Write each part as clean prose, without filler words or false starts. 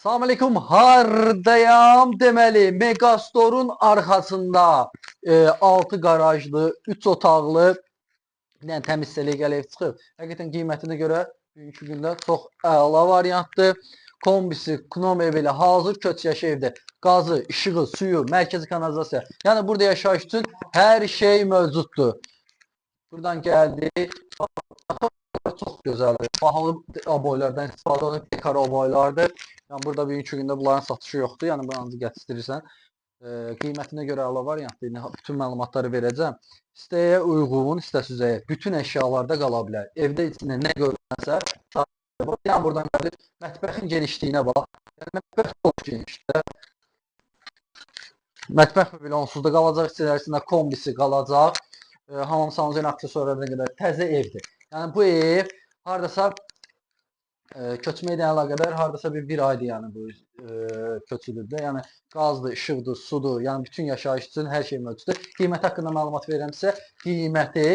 Salam aleyküm, hardayam deməli, Megastor'un arxasında 6 qarajlı, 3 otaqlı, bir dənə təmiz legal ev çıxıb. Həqiqətən qiymətinə görə bugünkü gündə çox əla variantdır. Kombisi, Knom evi ilə hazır köç yaşı evdir. Qazı, işığı, suyu, mərkəzi kanalizasiya. Yəni burada yaşayış üçün hər şey mövcuddur. Buradan gəldi. Çox gözəldir. Bahalı aboylardan istifadə olunur, dekor aboylardır. Yəni burada bugünkü gündə bunların satışı yoxdur. Yəni bunu ancaq gətişdirirsən. Qiymətinə görə əlavə variantdır. Bütün məlumatları verəcəm. İstəyə uyğun, istə süzəyə. Bütün əşyalarda qala bilər. Evdə içində nə görünsə, yəni buradan gəlir. Mətbəxin genişliyinə bax. Yəni mətbəx çox genişdir. Mətbəx belə onsuz da qalacaq. İçərisində kombisi qalacaq. Hamam sanuzin aksesuarlarına qədər təzə evdir. Yəni bu ev hardasa köçmə ilə əlaqədar hardasa bir aydır, yəni bu köçülür də. Yəni qazdır, işıqdır, sudur, yəni bütün yaşayış üçün hər şey mövcuddur. Qiymət haqqında məlumat verirəmsə, qiyməti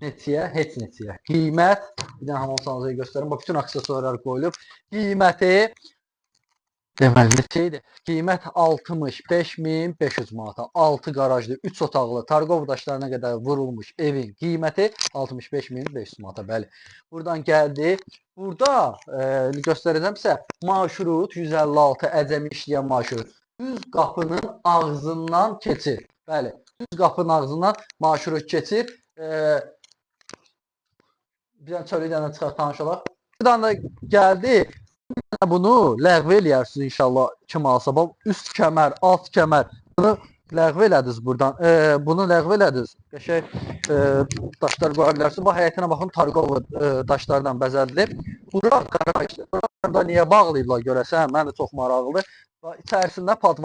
neçəyə? Heç neçəyə. Qiymət, bir dənə hamam sanuzayı göstərim. Bax, bütün aksesuarlar qoyulub. Qiyməti deməli neçəydi? Qiymət 65.500 manata. 6 qarajlı, 3 otaqlı, Targov daşlarına qədər vurulmuş evin qiyməti 65.500 manata. Bəli. Buradan gəldi. Burada göstərəcəmsə, marşrut 156 əcəmi işləyən marşrut. Düz qapının ağzından keçir. Bəli. Düz qapının ağzından marşrut keçir. Bir dənə çölü ilə çıxar tanış olaq. Buradan da gəldi. Bunu ləğv eləyərsiniz inşallah kim alsa. Üst kəmər, alt kəmər. Bunu ləğv elədiniz buradan. Bunu ləğv elədiniz. Qəşəng daşlar qoya bilərsiniz. Bu həyətinə baxın, Targov daşlardan bəzədilib. Bura qarajdır. Burada niyə bağlayıblar görəsən? Mən də çox maraqlıdır. İçərisində padvan